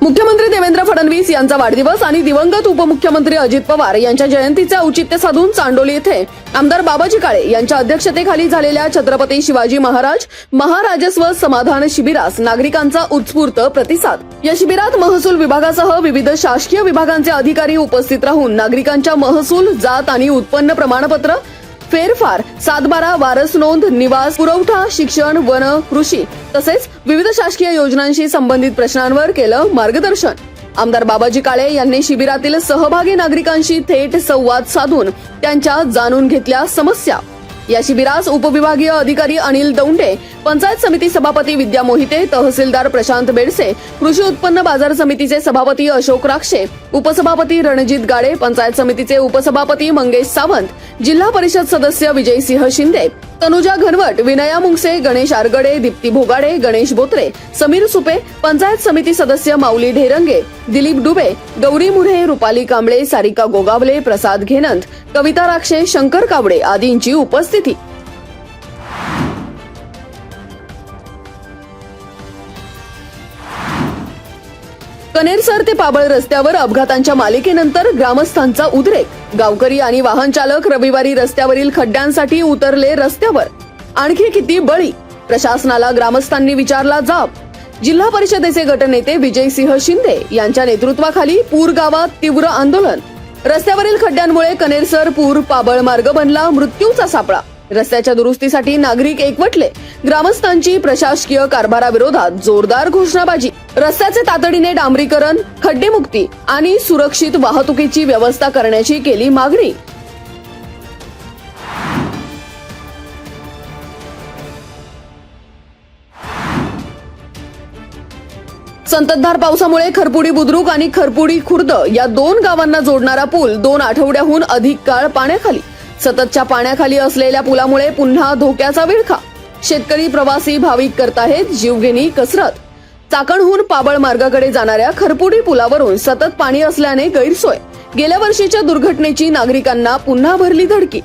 मुख्यमंत्री देवेंद्र फडणवीस यांचा वाढदिवस आणि दिवंगत उपमुख्यमंत्री अजित पवार यांच्या जयंतीचे औचित्य साधून चांडोली येथे आमदार बाबाजी काळे यांच्या अध्यक्षतेखाली झालेल्या छत्रपती शिवाजी महाराज महाराजस्व समाधान शिबिरास नागरिकांचा उत्स्फूर्त प्रतिसाद। या शिबिरात महसूल विभागासह विविध शासकीय विभागांचे अधिकारी उपस्थित राहून नागरिकांच्या महसूल, जात आणि उत्पन्न प्रमाणपत्र, फेरफार, 7/12 वारस नोंद, निवास, पुरवठा, शिक्षण, वन, कृषी तसेच विविध शासकीय योजनांशी संबंधित प्रश्नांवर केलं मार्गदर्शन। आमदार बाबाजी काळे यांनी शिबिरातील सहभागी नागरिकांशी थेट संवाद साधून त्यांच्या जाणून घेतल्या समस्या। या शिबिरास उपविभागीय अधिकारी अनिल दौंडे, पंचायत समिती सभापती विद्या मोहिते, तहसीलदार प्रशांत बेडसे, कृषी उत्पन्न बाजार समितीचे सभापती अशोक राक्षे, उपसभापती रणजित गाडे, पंचायत समितीचे उपसभापती मंगेश सावंत, जिल्हा परिषद सदस्य विजयसिंह शिंदे, तनुजा घनवट, विनया मुंगसे, गणेश आरगडे, दीप्ती भोगाडे, गणेश बोत्रे, समीर सुपे, पंचायत समिती सदस्य माऊली ढेरंगे, दिलीप डुबे, गौरी मुढे, रुपाली कांबळे, सारिका गोगावले, प्रसाद घेनंत, कविता राक्षे, शंकर कावडे आदींची उपस्थिती। कनेरसर ते पाबळ रस्त्यावर अपघातांच्या मालिकेनंतर ग्रामस्थांचा उद्रेक। गावकरी आणि वाहन चालक रविवारी रस्त्यावरील खड्ड्यांसाठी उतरले रस्त्यावर। आणखी किती बळी? प्रशासनाला ग्रामस्थांनी विचारला जाब। जिल्हा परिषदेचे गटनेते विजयसिंह शिंदे यांच्या नेतृत्वाखाली पूर गावात तीव्र आंदोलन। रस्त्यावरील खड्ड्यांमुळे कनेरसर पूर पाबळ मार्ग बनला मृत्यूचा सापळा। रस्त्याच्या दुरुस्तीसाठी नागरिक एकवटले। ग्रामस्थांची प्रशासकीय कारभाराविरोधात जोरदार घोषणाबाजी। रस्त्याचे तातडीने डांबरीकरण, खड्डेमुक्ती आणि सुरक्षित वाहतुकीची व्यवस्था करण्याची केली मागणी। संततधार पावसामुळे खरपुडी बुद्रुक आणि खरपुडी खुर्द या 2 गावांना जोडणारा पूल 2 आठवड्याहून अधिक काळ पाण्याखाली। सततच्या पाण्याखाली असलेल्या पुलामुळे पुन्हा धोक्याचा विळखा। शेतकरी, प्रवासी, भाविक करताहेत जीवघेणी कसरत। चाकणहून पाबळ मार्गाकडे जाणाऱ्या खरपुडी पुलावरून सतत पाणी असल्याने गैरसोय। गेल्या वर्षीच्या दुर्घटनेची नागरिकांना पुन्हा भरली धडकी।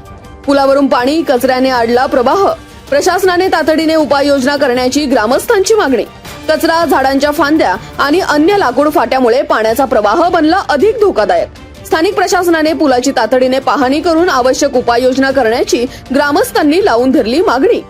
पुलावरून पाणी, कचऱ्याने अडला प्रवाह। प्रशासनाने तातडीने उपाययोजना करण्याची ग्रामस्थांची मागणी। कचरा, झाडांच्या फांद्या आणि अन्य लाकूड फाट्यामुळे पाण्याचा प्रवाह बनला अधिक धोकादायक। स्थानिक प्रशासनाने पुलाची तातडीने पाहणी करून आवश्यक उपाययोजना करण्याची ग्रामस्थांनी लावून धरली मागणी।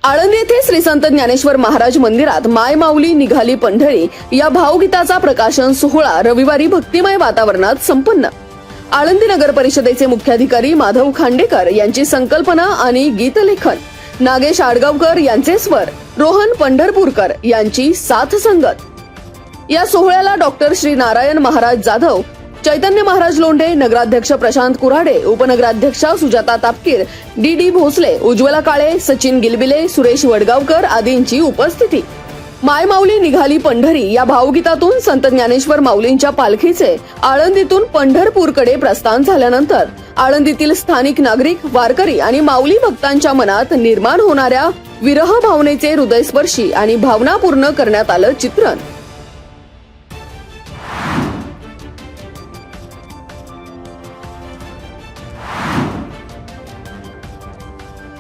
आळंदी येथे श्री संत ज्ञानेश्वर महाराज मंदिरात माय माऊली निघाली पंढरी या भावगीताचा प्रकाशन सोहळा रविवारी भक्तिमय वातावरणात संपन्न। आळंदी नगर परिषदेचे मुख्याधिकारी माधव खांडेकर यांची संकल्पना आणि गीतलेखन, नागेश आडगावकर यांचे स्वर, रोहन पंढरपूरकर यांची साथ संगत। या सोहळ्याला डॉक्टर श्री नारायण महाराज जाधव, चैतन्य महाराज लोंढे, नगराध्यक्ष प्रशांत कुऱ्हाडे, उपनगराध्यक्षा सुजाता तापकीर, डी भोसले, उज्ज्वला काळे, सचिन गिलबिले, सुरेश वडगावकर आदींची उपस्थिती। माय माऊली निघाली पंढरी या भावगीतातून संत ज्ञानेश्वर माऊलींच्या पालखीचे आळंदीतून पंढरपूरकडे प्रस्थान झाल्यानंतर आळंदीतील स्थानिक नागरिक, वारकरी आणि माऊली भक्तांच्या मनात निर्माण होणाऱ्या विरह भावनेचे हृदयस्पर्शी आणि भावनापूर्ण करण्यात आलं चित्रण।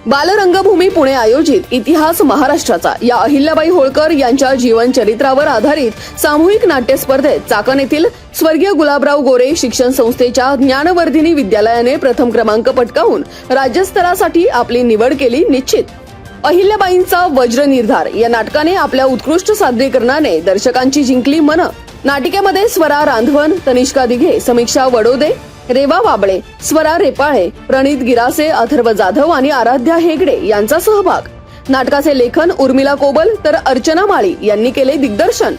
बालरंगभूमी पुणे आयोजित इतिहास महाराष्ट्राचा या अहिल्याबाई होळकर यांच्या जीवन चरित्रावर आधारित सामूहिक नाट्य स्पर्धेत चाकण येथील स्वर्गीय गुलाबराव गोरे शिक्षण संस्थेच्या ज्ञानवर्धिनी विद्यालयाने प्रथम क्रमांक पटकावून राज्यस्तरासाठी आपली निवड केली निश्चित। अहिल्याबाईंचा वज्र निर्धार या नाटकाने आपल्या उत्कृष्ट सादरीकरणाने दर्शकांची जिंकली मनं। नाटिकेमध्ये स्वरा रांधवन, तनिष्का दिघे, समीक्षा वडोदे, रेवा वाबळे, स्वरा रेपाळे, प्रणित गिरासे, अथर्व जाधव आणि आराध्या हेगडे यांचा सहभाग। नाटकाचे लेखन उर्मिला कोबल तर अर्चना माळी यांनी केले दिग्दर्शन।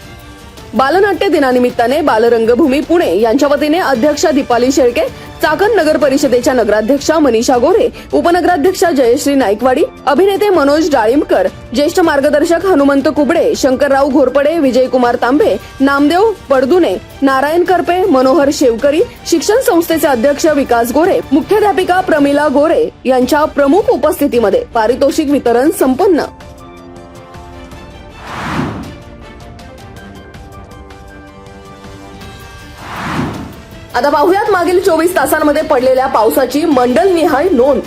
बालनाट्य दिनानिमित्ताने बालरंगभूमी पुणे यांच्या वतीने अध्यक्षा दीपाली शेळके, चाकण नगर परिषदेच्या नगराध्यक्षा मनीषा गोरे, उपनगराध्यक्षा जयश्री नाईकवाडी, अभिनेते मनोज डाळिंबकर, ज्येष्ठ मार्गदर्शक हनुमंत कुबडे, शंकरराव घोरपडे, विजयकुमार तांबे, नामदेव पडदुने, नारायण करपे, मनोहर शेवकरी, शिक्षण संस्थेचे अध्यक्ष विकास गोरे, मुख्याध्यापिका प्रमिला गोरे यांच्या प्रमुख उपस्थितीमध्ये पारितोषिक वितरण संपन्न। आता पाहुयात मागील 24 तासांमध्ये पडलेल्या पावसाची मंडलनिहाय नोंद।